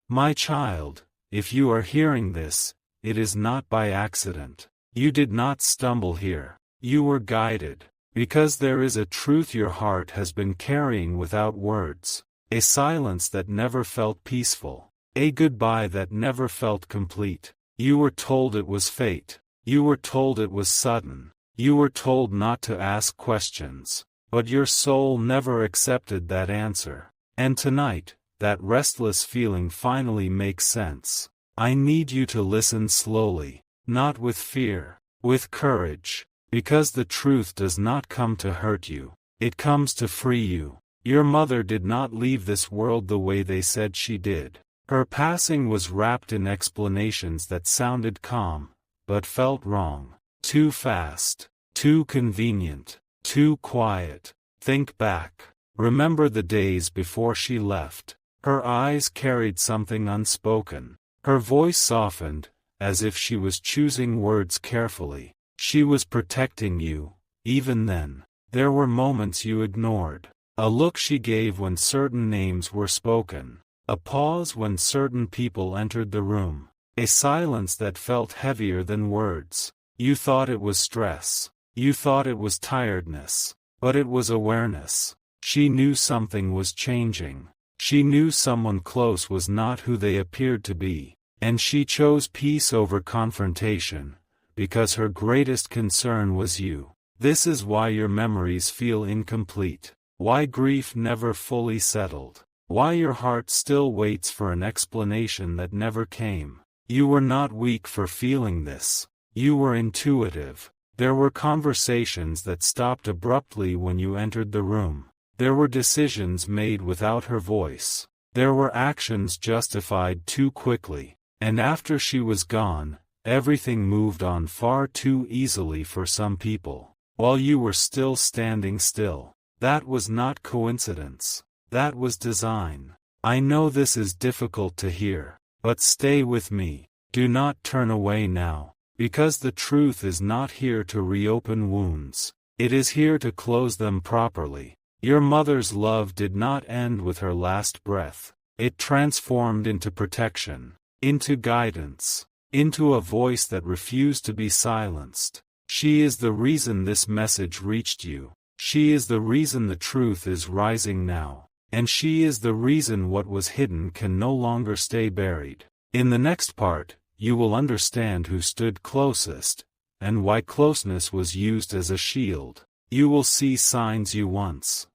My child, if you are hearing this, it is not by accident. You did not stumble here. You were guided. Because there is a truth your heart has been carrying without words. A silence that never felt peaceful. A goodbye that never felt complete. You were told it was fate. You were told it was sudden. You were told not to ask questions. But your soul never accepted that answer. And tonight, that restless feeling finally makes sense. I need you to listen slowly, not with fear, with courage. Because the truth does not come to hurt you, it comes to free you. Your mother did not leave this world the way they said she did. Her passing was wrapped in explanations that sounded calm, but felt wrong. Too fast, too convenient, too quiet. Think back. Remember the days before she left. Her eyes carried something unspoken. Her voice softened, as if she was choosing words carefully. She was protecting you, even then. There were moments you ignored. A look she gave when certain names were spoken. A pause when certain people entered the room. A silence that felt heavier than words. You thought it was stress. You thought it was tiredness. But it was awareness. She knew something was changing. She knew someone close was not who they appeared to be. And she chose peace over confrontation. Because her greatest concern was you. This is why your memories feel incomplete. Why grief never fully settled. Why your heart still waits for an explanation that never came. You were not weak for feeling this. You were intuitive. There were conversations that stopped abruptly when you entered the room. There were decisions made without her voice. There were actions justified too quickly. And after she was gone, everything moved on far too easily for some people, while you were still standing still. That was not coincidence. That was design. I know this is difficult to hear, but stay with me. Do not turn away now, because the truth is not here to reopen wounds. It is here to close them properly. Your mother's love did not end with her last breath. It transformed into protection, into guidance. Into a voice that refused to be silenced. She is the reason this message reached you. She is the reason the truth is rising now. And she is the reason what was hidden can no longer stay buried. In the next part, you will understand who stood closest, and why closeness was used as a shield. You will see signs you once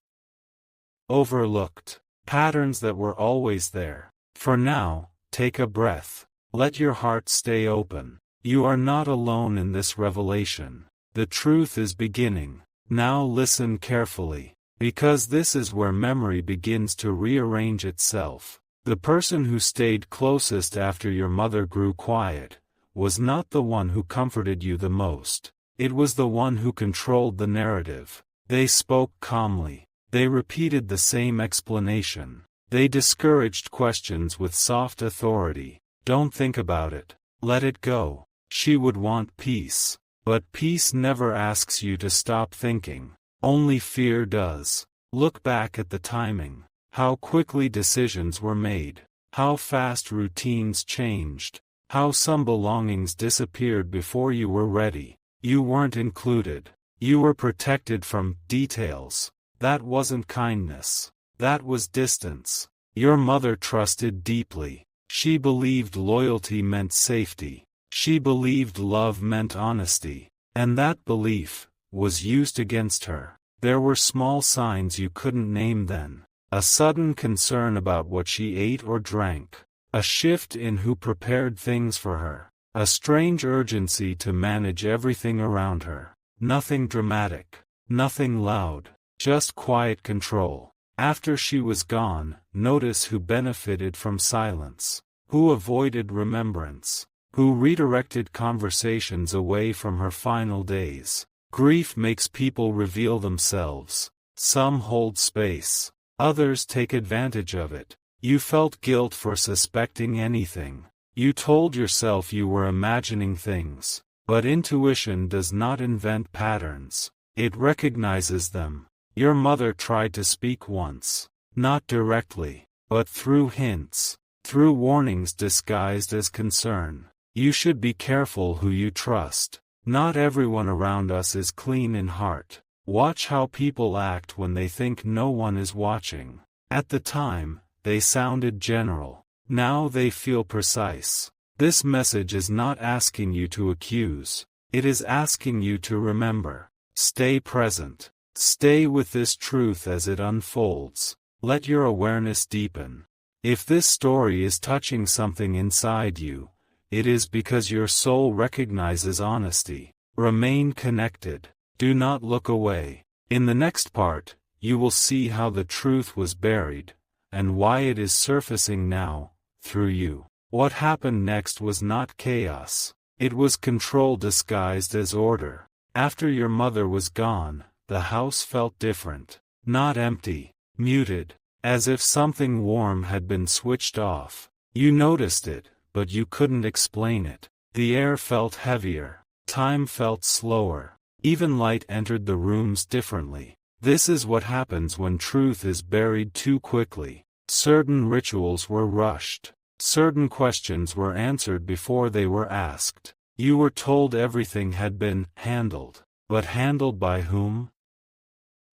overlooked. Patterns that were always there. For now, take a breath. Let your heart stay open. You are not alone in this revelation. The truth is beginning. Now listen carefully. Because this is where memory begins to rearrange itself. The person who stayed closest after your mother grew quiet was not the one who comforted you the most. It was the one who controlled the narrative. They spoke calmly. They repeated the same explanation. They discouraged questions with soft authority. Don't think about it. Let it go. She would want peace. But peace never asks you to stop thinking. Only fear does. Look back at the timing. How quickly decisions were made. How fast routines changed. How some belongings disappeared before you were ready. You weren't included. You were protected from details. That wasn't kindness. That was distance. Your mother trusted deeply. She believed loyalty meant safety. She believed love meant honesty. And that belief was used against her. There were small signs you couldn't name then. A sudden concern about what she ate or drank. A shift in who prepared things for her. A strange urgency to manage everything around her. Nothing dramatic. Nothing loud. Just quiet control. After she was gone, notice who benefited from silence. Who avoided remembrance. Who redirected conversations away from her final days. Grief makes people reveal themselves. Some hold space. Others take advantage of it. You felt guilt for suspecting anything. You told yourself you were imagining things. But intuition does not invent patterns. It recognizes them. Your mother tried to speak once. Not directly, but through hints. through warnings disguised as concern. You should be careful who you trust. Not everyone around us is clean in heart. Watch how people act when they think no one is watching. At the time, they sounded general. Now they feel precise. This message is not asking you to accuse. It is asking you to remember. Stay present. Stay with this truth as it unfolds. Let your awareness deepen. If this story is touching something inside you, it is because your soul recognizes honesty. Remain connected. Do not look away. In the next part, you will see how the truth was buried, and why it is surfacing now, through you. What happened next was not chaos. It was control disguised as order. After your mother was gone, the house felt different. Not empty, muted, as if something warm had been switched off. You noticed it, but you couldn't explain it. The air felt heavier. Time felt slower. Even light entered the rooms differently. This is what happens when truth is buried too quickly. Certain rituals were rushed. Certain questions were answered before they were asked. You were told everything had been handled. But handled by whom?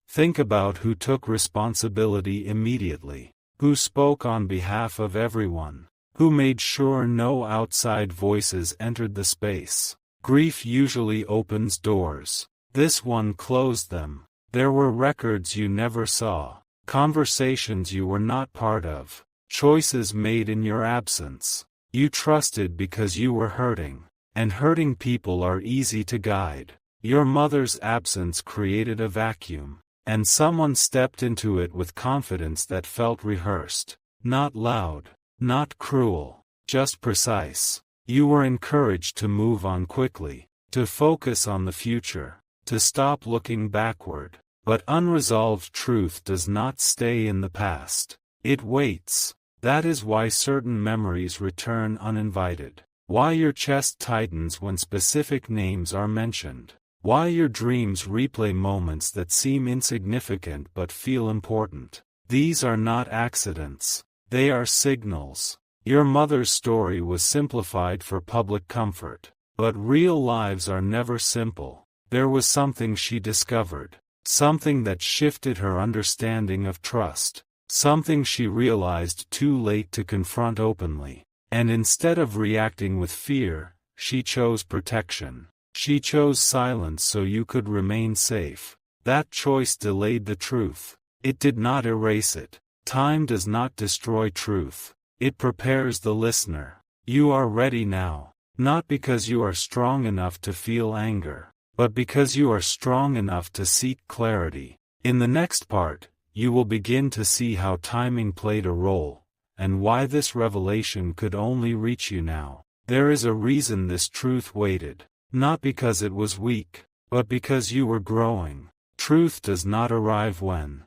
Think about who took responsibility immediately. Who spoke on behalf of everyone. Who made sure no outside voices entered the space. Grief usually opens doors. This one closed them. There were records you never saw. Conversations you were not part of. Choices made in your absence. You trusted because you were hurting. And hurting people are easy to guide. Your mother's absence created a vacuum. And someone stepped into it with confidence that felt rehearsed. Not loud. Not cruel. Just precise. You were encouraged to move on quickly. To focus on the future. To stop looking backward. But unresolved truth does not stay in the past. It waits. That is why certain memories return uninvited. Why your chest tightens when specific names are mentioned. Why your dreams replay moments that seem insignificant but feel important. These are not accidents. They are signals. Your mother's story was simplified for public comfort. But real lives are never simple. There was something she discovered. Something that shifted her understanding of trust. Something she realized too late to confront openly. And instead of reacting with fear, she chose protection. She chose silence so you could remain safe. That choice delayed the truth. It did not erase it. Time does not destroy truth. It prepares the listener. You are ready now. Not because you are strong enough to feel anger, but because you are strong enough to seek clarity. In the next part, you will begin to see how timing played a role, and why this revelation could only reach you now. There is a reason this truth waited. Not because it was weak, but because you were growing. Truth does not arrive when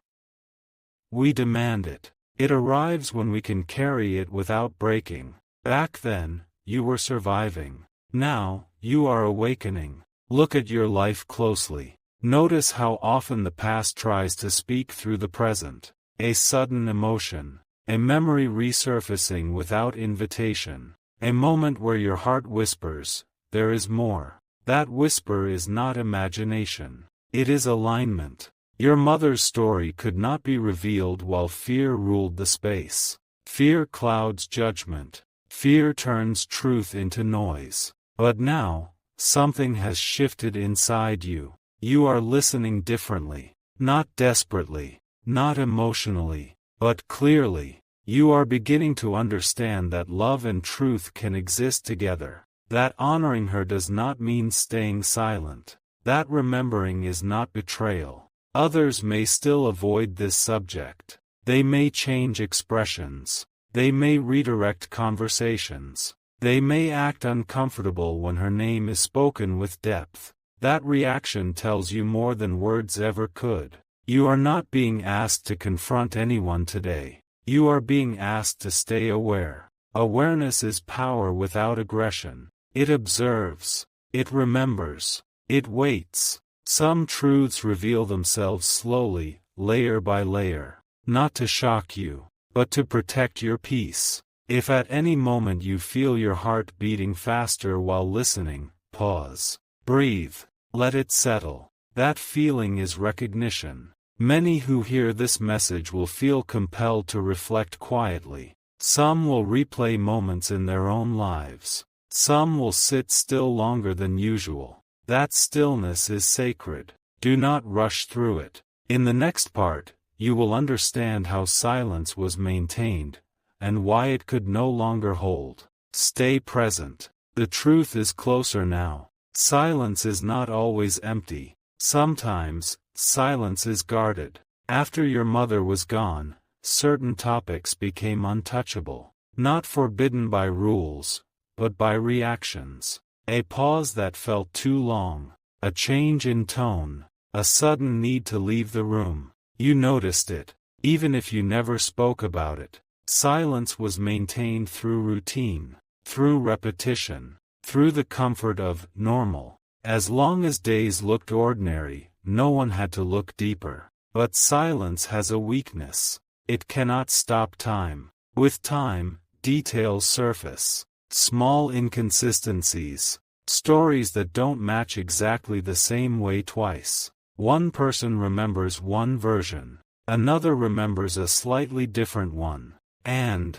we demand it. It arrives when we can carry it without breaking. Back then, you were surviving. Now, you are awakening. Look at your life closely. Notice how often the past tries to speak through the present. A sudden emotion. A memory resurfacing without invitation. A moment where your heart whispers, "There is more." That whisper is not imagination. It is alignment. Your mother's story could not be revealed while fear ruled the space. Fear clouds judgment. Fear turns truth into noise. But now, something has shifted inside you. You are listening differently. Not desperately. Not emotionally. But clearly. You are beginning to understand that love and truth can exist together. That honoring her does not mean staying silent. That remembering is not betrayal. Others may still avoid this subject. They may change expressions. They may redirect conversations. They may act uncomfortable when her name is spoken with depth. That reaction tells you more than words ever could. You are not being asked to confront anyone today. You are being asked to stay aware. Awareness is power without aggression. It observes. It remembers. It waits. Some truths reveal themselves slowly, layer by layer. Not to shock you, but to protect your peace. If at any moment you feel your heart beating faster while listening, pause. Breathe. Let it settle. That feeling is recognition. Many who hear this message will feel compelled to reflect quietly. Some will replay moments in their own lives. Some will sit still longer than usual. That stillness is sacred. Do not rush through it. In the next part, you will understand how silence was maintained, and why it could no longer hold. Stay present. The truth is closer now. Silence is not always empty. Sometimes, silence is guarded. After your mother was gone, certain topics became untouchable. Not forbidden by rules, but by reactions. A pause that felt too long. A change in tone. A sudden need to leave the room. You noticed it, even if you never spoke about it. Silence was maintained through routine, through repetition, through the comfort of normal. As long as days looked ordinary, no one had to look deeper. But silence has a weakness. It cannot stop time. With time, details surface. Small inconsistencies. Stories that don't match exactly the same way twice. One person remembers one version. Another remembers a slightly different one. And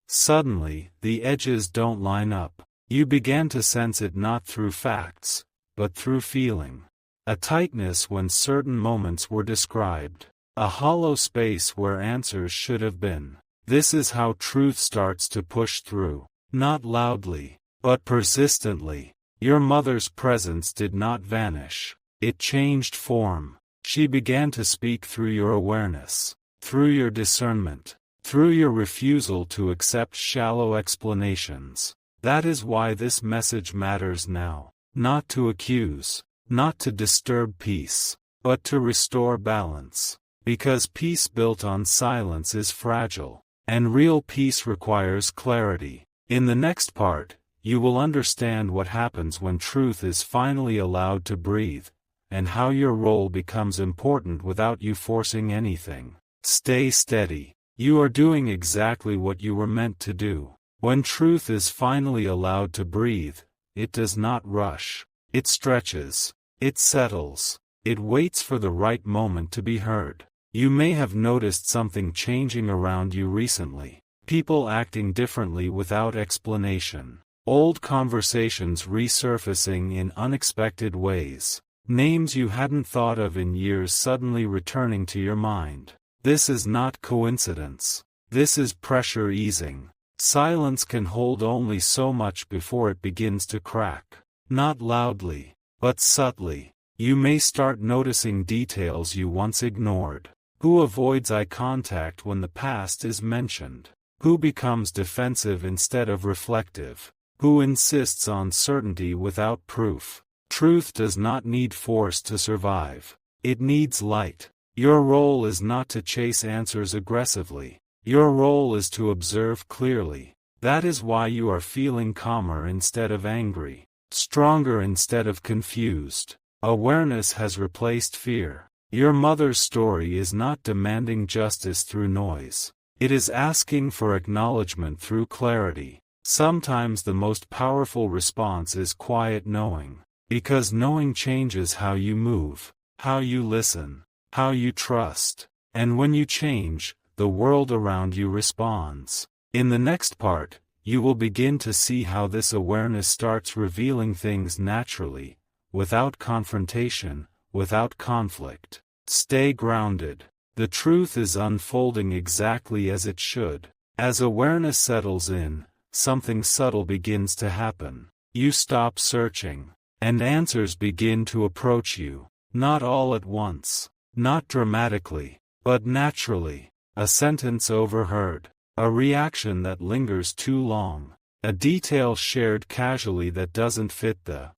suddenly, the edges don't line up. You began to sense it not through facts, but through feeling. A tightness when certain moments were described. A hollow space where answers should have been. This is how truth starts to push through. Not loudly, but persistently. Your mother's presence did not vanish. It changed form. She began to speak through your awareness, through your discernment, through your refusal to accept shallow explanations. That is why this message matters now. Not to accuse, not to disturb peace, but to restore balance. Because peace built on silence is fragile, and real peace requires clarity. In the next part, you will understand what happens when truth is finally allowed to breathe, and how your role becomes important without you forcing anything. Stay steady. You are doing exactly what you were meant to do. When truth is finally allowed to breathe, it does not rush. It stretches. It settles. It waits for the right moment to be heard. You may have noticed something changing around you recently. People acting differently without explanation. Old conversations resurfacing in unexpected ways. Names you hadn't thought of in years suddenly returning to your mind. This is not coincidence. This is pressure easing. Silence can hold only so much before it begins to crack. Not loudly, but subtly. You may start noticing details you once ignored. Who avoids eye contact when the past is mentioned? Who becomes defensive instead of reflective? Who insists on certainty without proof? Truth does not need force to survive. It needs light. Your role is not to chase answers aggressively. Your role is to observe clearly. That is why you are feeling calmer instead of angry, stronger instead of confused. Awareness has replaced fear. Your mother's story is not demanding justice through noise. It is asking for acknowledgement through clarity. Sometimes the most powerful response is quiet knowing. Because knowing changes how you move, how you listen, how you trust. And when you change, the world around you responds. In the next part, you will begin to see how this awareness starts revealing things naturally, without confrontation, without conflict. Stay grounded. The truth is unfolding exactly as it should. As awareness settles in, something subtle begins to happen. You stop searching, and answers begin to approach you. Not all at once, not dramatically, but naturally. A sentence overheard, a reaction that lingers too long, a detail shared casually that doesn't fit the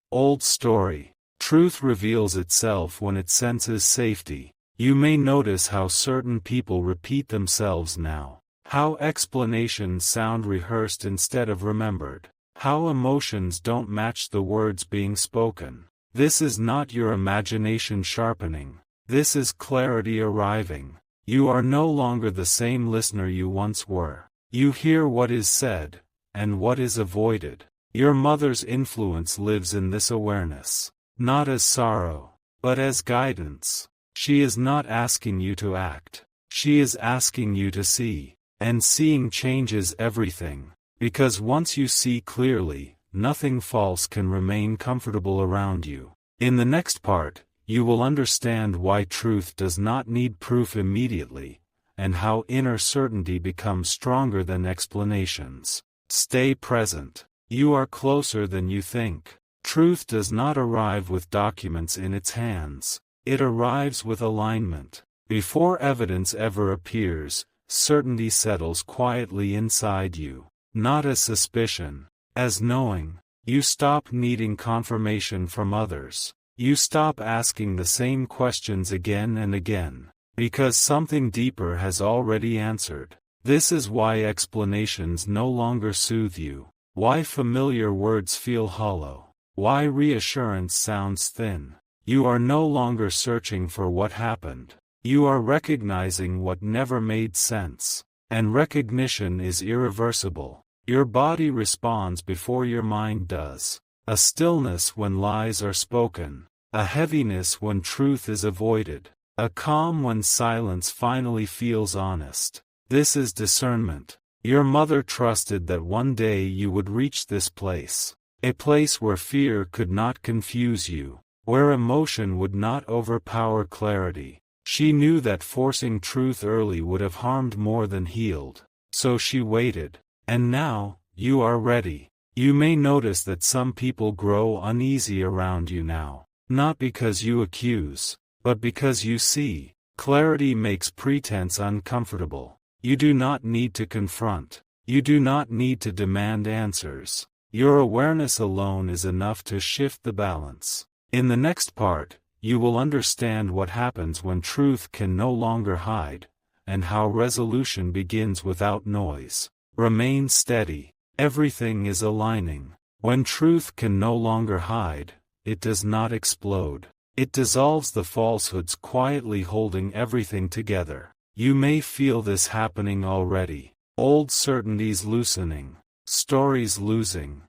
old story. Truth reveals itself when it senses safety. You may notice how certain people repeat themselves now, how explanations sound rehearsed instead of remembered, how emotions don't match the words being spoken. This is not your imagination sharpening. This is clarity arriving. You are no longer the same listener you once were. You hear what is said, and what is avoided. Your mother's influence lives in this awareness, not as sorrow, but as guidance. She is not asking you to act. She is asking you to see, and seeing changes everything, because once you see clearly, nothing false can remain comfortable around you. In the next part, you will understand why truth does not need proof immediately, and how inner certainty becomes stronger than explanations. Stay present. You are closer than you think. Truth does not arrive with documents in its hands. It arrives with alignment. Before evidence ever appears, certainty settles quietly inside you, not as suspicion, as knowing. You stop needing confirmation from others. You stop asking the same questions again and again, because something deeper has already answered. This is why explanations no longer soothe you, why familiar words feel hollow, why reassurance sounds thin. You are no longer searching for what happened. You are recognizing what never made sense, and recognition is irreversible. Your body responds before your mind does. A stillness when lies are spoken, a heaviness when truth is avoided, a calm when silence finally feels honest. This is discernment. Your mother trusted that one day you would reach this place, a place where fear could not confuse you, where emotion would not overpower clarity. She knew that forcing truth early would have harmed more than healed, so she waited. And now, you are ready. You may notice that some people grow uneasy around you now, not because you accuse, but because you see. Clarity makes pretense uncomfortable. You do not need to confront. You do not need to demand answers. Your awareness alone is enough to shift the balance. In the next part, you will understand what happens when truth can no longer hide, and how resolution begins without noise. Remain steady. Everything is aligning. When truth can no longer hide, it does not explode. It dissolves the falsehoods quietly holding everything together. You may feel this happening already. Old certainties loosening. Stories losing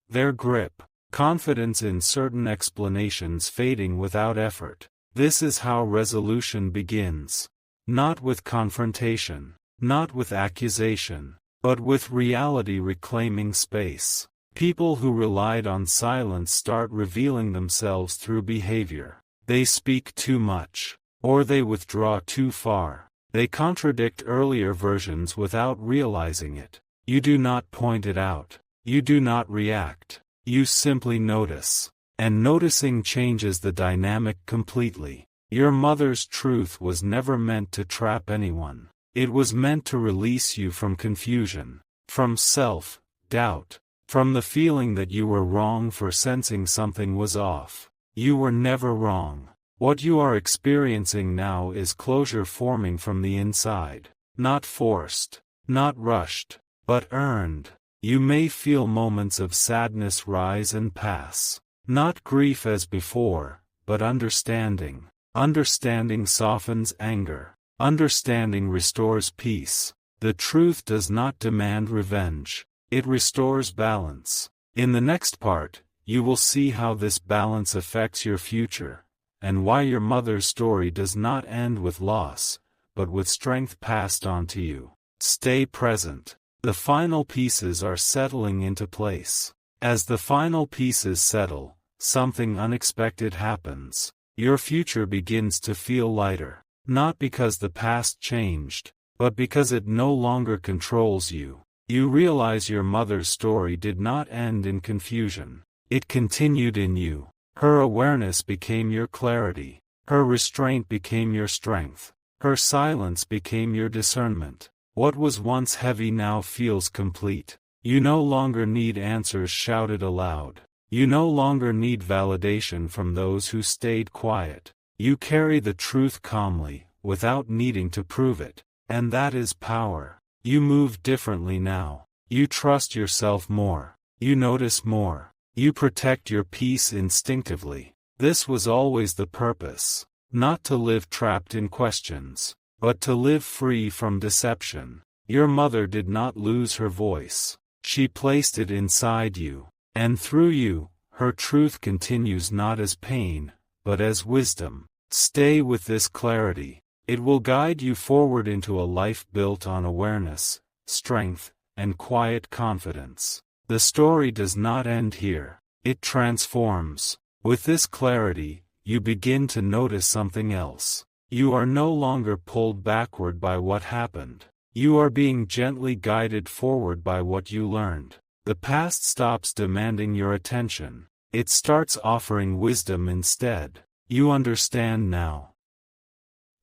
their grip. Confidence in certain explanations fading without effort. This is how resolution begins. Not with confrontation. Not with accusation, but with reality reclaiming space. People who relied on silence start revealing themselves through behavior. They speak too much, or they withdraw too far. They contradict earlier versions without realizing it. You do not point it out. You do not react. You simply notice. And noticing changes the dynamic completely. Your mother's truth was never meant to trap anyone. It was meant to release you from confusion, from self-doubt, from the feeling that you were wrong for sensing something was off. You were never wrong. What you are experiencing now is closure forming from the inside, not forced, not rushed, but earned. You may feel moments of sadness rise and pass. Not grief as before, but understanding. Understanding softens anger. Understanding restores peace. The truth does not demand revenge. It restores balance. In the next part, you will see how this balance affects your future, and why your mother's story does not end with loss, but with strength passed on to you. Stay present. The final pieces are settling into place. As the final pieces settle, something unexpected happens. Your future begins to feel lighter. Not because the past changed, but because it no longer controls you. You realize your mother's story did not end in confusion. It continued in you. Her awareness became your clarity. Her restraint became your strength. Her silence became your discernment. What was once heavy now feels complete. You no longer need answers shouted aloud. You no longer need validation from those who stayed quiet. You carry the truth calmly, without needing to prove it. And that is power. You move differently now. You trust yourself more. You notice more. You protect your peace instinctively. This was always the purpose. Not to live trapped in questions, but to live free from deception. Your mother did not lose her voice. She placed it inside you, and through you, her truth continues not as pain, but as wisdom. Stay with this clarity. It will guide you forward into a life built on awareness, strength, and quiet confidence. The story does not end here. It transforms. With this clarity, you begin to notice something else. You are no longer pulled backward by what happened. You are being gently guided forward by what you learned. The past stops demanding your attention. It starts offering wisdom instead. You understand now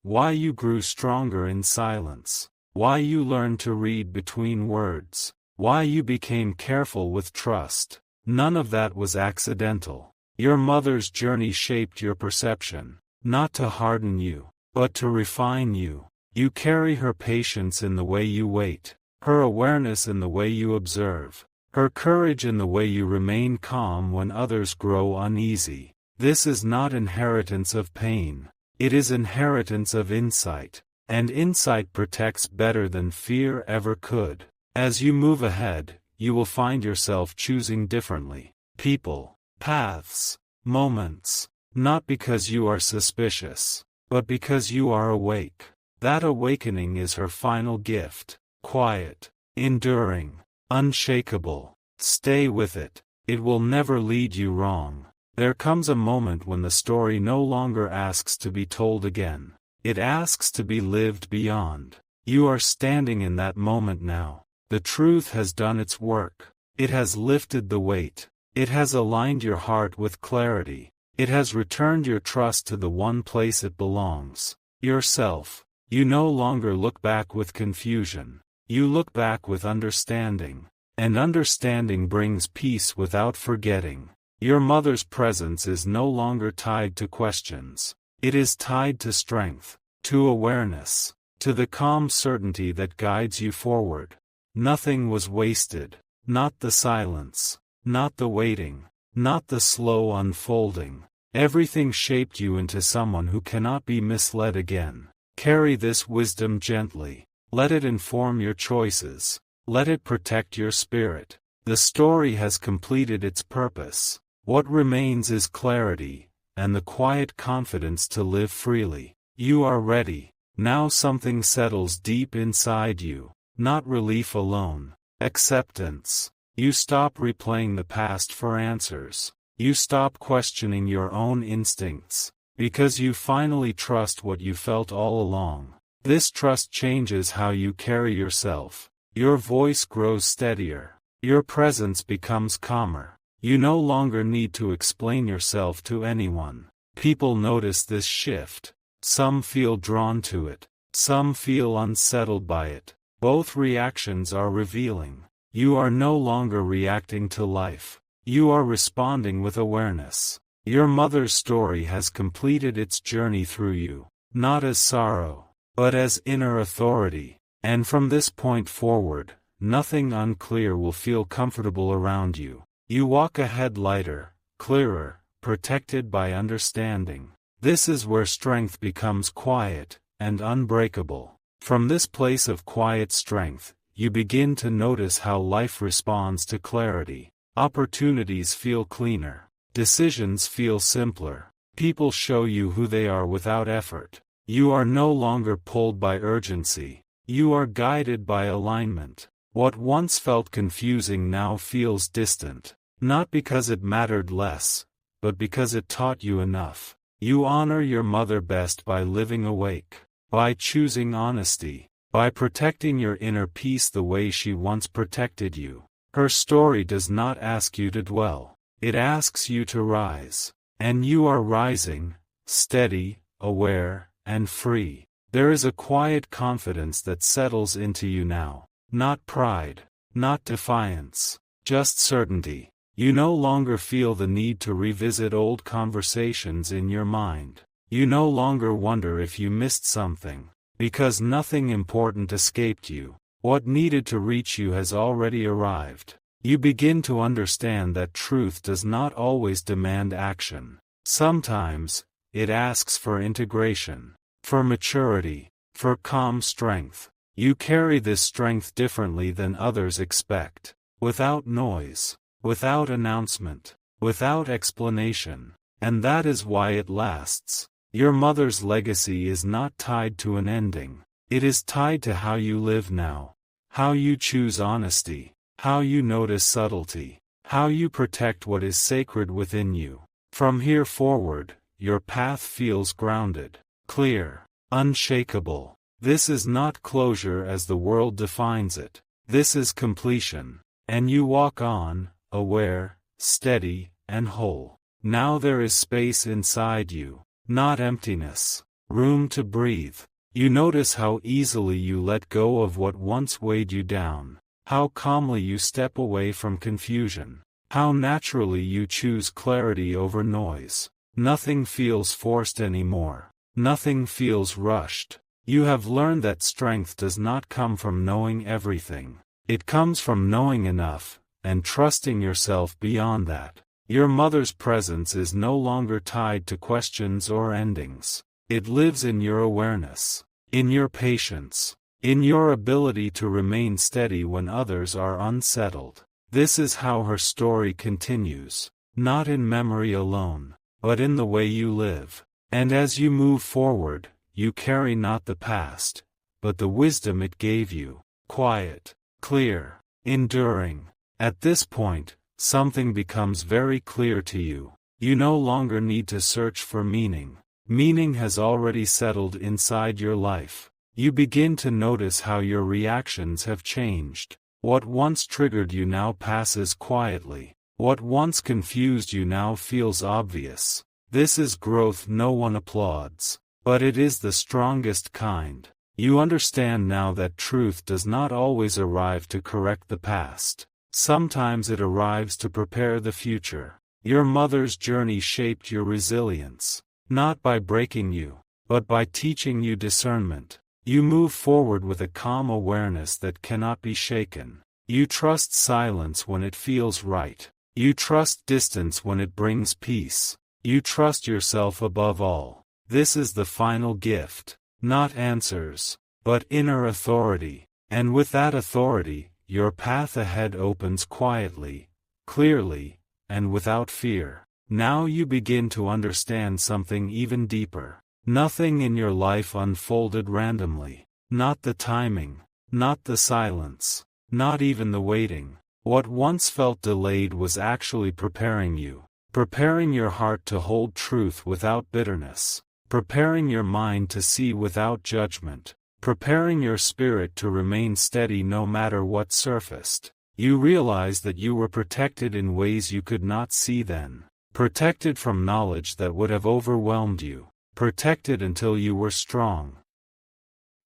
why you grew stronger in silence, why you learned to read between words, why you became careful with trust. None of that was accidental. Your mother's journey shaped your perception, not to harden you, but to refine you. You carry her patience in the way you wait, her awareness in the way you observe, her courage in the way you remain calm when others grow uneasy. This is not inheritance of pain. It is inheritance of insight, and insight protects better than fear ever could. As you move ahead, you will find yourself choosing differently. People, paths, moments, not because you are suspicious, but because you are awake. That awakening is her final gift. Quiet, enduring, unshakable. Stay with it. It will never lead you wrong. There comes a moment when the story no longer asks to be told again. It asks to be lived beyond. You are standing in that moment now. The truth has done its work. It has lifted the weight. It has aligned your heart with clarity. It has returned your trust to the one place it belongs, yourself. You no longer look back with confusion. You look back with understanding. And understanding brings peace without forgetting. Your mother's presence is no longer tied to questions. It is tied to strength, to awareness, to the calm certainty that guides you forward. Nothing was wasted. Not the silence. Not the waiting. Not the slow unfolding. Everything shaped you into someone who cannot be misled again. Carry this wisdom gently. Let it inform your choices. Let it protect your spirit. The story has completed its purpose. What remains is clarity, and the quiet confidence to live freely. You are ready. Now something settles deep inside you. Not relief alone. Acceptance. You stop replaying the past for answers. You stop questioning your own instincts, because you finally trust what you felt all along. This trust changes how you carry yourself. Your voice grows steadier. Your presence becomes calmer. You no longer need to explain yourself to anyone. People notice this shift. Some feel drawn to it. Some feel unsettled by it. Both reactions are revealing. You are no longer reacting to life. You are responding with awareness. Your mother's story has completed its journey through you, not as sorrow, but as inner authority. And from this point forward, nothing unclear will feel comfortable around you. You walk ahead lighter, clearer, protected by understanding. This is where strength becomes quiet and unbreakable. From this place of quiet strength, you begin to notice how life responds to clarity. Opportunities feel cleaner. Decisions feel simpler. People show you who they are without effort. You are no longer pulled by urgency. You are guided by alignment. What once felt confusing now feels distant. Not because it mattered less, but because it taught you enough. You honor your mother best by living awake, by choosing honesty, by protecting your inner peace the way she once protected you. Her story does not ask you to dwell. It asks you to rise. And you are rising, steady, aware, and free. There is a quiet confidence that settles into you now. Not pride, not defiance, just certainty. You no longer feel the need to revisit old conversations in your mind. You no longer wonder if you missed something, because nothing important escaped you. What needed to reach you has already arrived. You begin to understand that truth does not always demand action. Sometimes, it asks for integration, for maturity, for calm strength. You carry this strength differently than others expect, without noise, without announcement, without explanation, and that is why it lasts. Your mother's legacy is not tied to an ending, it is tied to how you live now, how you choose honesty, how you notice subtlety, how you protect what is sacred within you. From here forward, your path feels grounded, clear, unshakable. This is not closure as the world defines it. This is completion. And you walk on, aware, steady, and whole. Now there is space inside you, not emptiness, room to breathe. You notice how easily you let go of what once weighed you down, how calmly you step away from confusion, how naturally you choose clarity over noise. Nothing feels forced anymore. Nothing feels rushed. You have learned that strength does not come from knowing everything. It comes from knowing enough, and trusting yourself beyond that. Your mother's presence is no longer tied to questions or endings. It lives in your awareness, in your patience, in your ability to remain steady when others are unsettled. This is how her story continues, not in memory alone, but in the way you live. And as you move forward, you carry not the past, but the wisdom it gave you, quiet, clear, enduring. At this point, something becomes very clear to you. You no longer need to search for meaning. Meaning has already settled inside your life. You begin to notice how your reactions have changed. What once triggered you now passes quietly. What once confused you now feels obvious. This is growth no one applauds, but it is the strongest kind. You understand now that truth does not always arrive to correct the past. Sometimes it arrives to prepare the future. Your mother's journey shaped your resilience, not by breaking you, but by teaching you discernment. You move forward with a calm awareness that cannot be shaken. You trust silence when it feels right. You trust distance when it brings peace. You trust yourself above all. This is the final gift, not answers, but inner authority. And with that authority, your path ahead opens quietly, clearly, and without fear. Now you begin to understand something even deeper. Nothing in your life unfolded randomly. Not the timing, not the silence, not even the waiting. What once felt delayed was actually preparing you. Preparing your heart to hold truth without bitterness. Preparing your mind to see without judgment. Preparing your spirit to remain steady no matter what surfaced. You realize that you were protected in ways you could not see then. Protected from knowledge that would have overwhelmed you. Protected until you were strong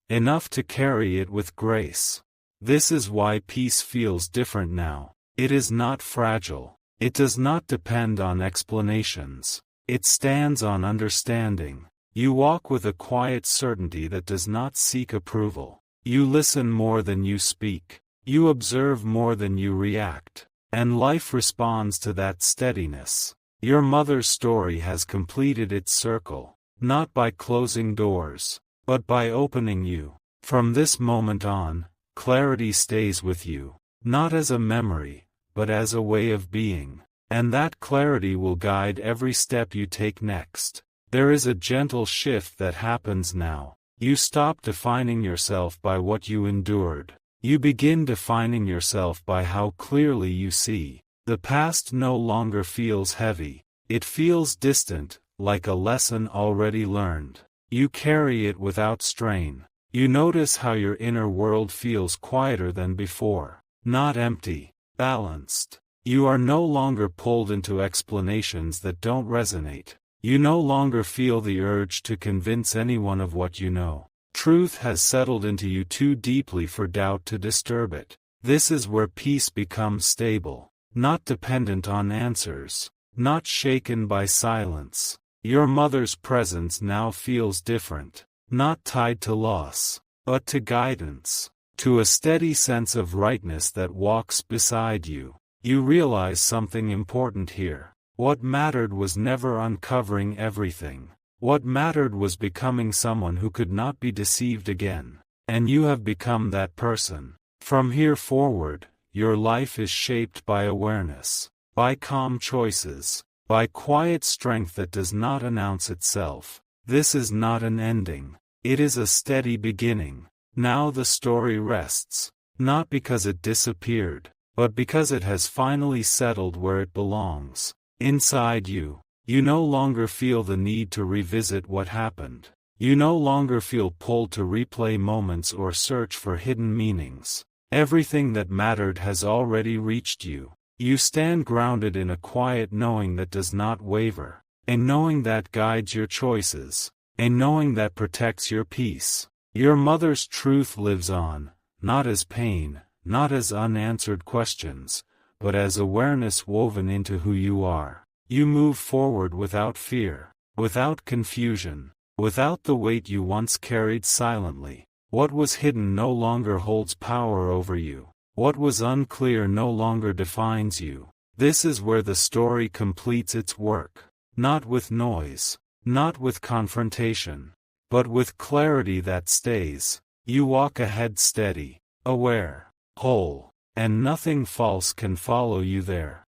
enough to carry it with grace. This is why peace feels different now. It is not fragile. It does not depend on explanations. It stands on understanding. You walk with a quiet certainty that does not seek approval. You listen more than you speak. You observe more than you react. And life responds to that steadiness. Your mother's story has completed its circle, not by closing doors, but by opening you. From this moment on, clarity stays with you, not as a memory, but as a way of being. And that clarity will guide every step you take next. There is a gentle shift that happens now. You stop defining yourself by what you endured. You begin defining yourself by how clearly you see. The past no longer feels heavy. It feels distant, like a lesson already learned. You carry it without strain. You notice how your inner world feels quieter than before. Not empty, balanced. You are no longer pulled into explanations that don't resonate. You no longer feel the urge to convince anyone of what you know. Truth has settled into you too deeply for doubt to disturb it. This is where peace becomes stable, not dependent on answers, not shaken by silence. Your mother's presence now feels different, not tied to loss, but to guidance, to a steady sense of rightness that walks beside you. You realize something important here. What mattered was never uncovering everything. What mattered was becoming someone who could not be deceived again. And you have become that person. From here forward, your life is shaped by awareness, by calm choices, by quiet strength that does not announce itself. This is not an ending. It is a steady beginning. Now the story rests, not because it disappeared, but because it has finally settled where it belongs. Inside you. You no longer feel the need to revisit what happened. You no longer feel pulled to replay moments or search for hidden meanings. Everything that mattered has already reached you. You stand grounded in a quiet knowing that does not waver, a knowing that guides your choices, a knowing that protects your peace. Your mother's truth lives on, not as pain, not as unanswered questions, but as awareness woven into who you are. You move forward without fear, without confusion, without the weight you once carried silently. What was hidden no longer holds power over you. What was unclear no longer defines you. This is where the story completes its work. Not with noise, not with confrontation, but with clarity that stays. You walk ahead steady, aware, whole, and nothing false can follow you there.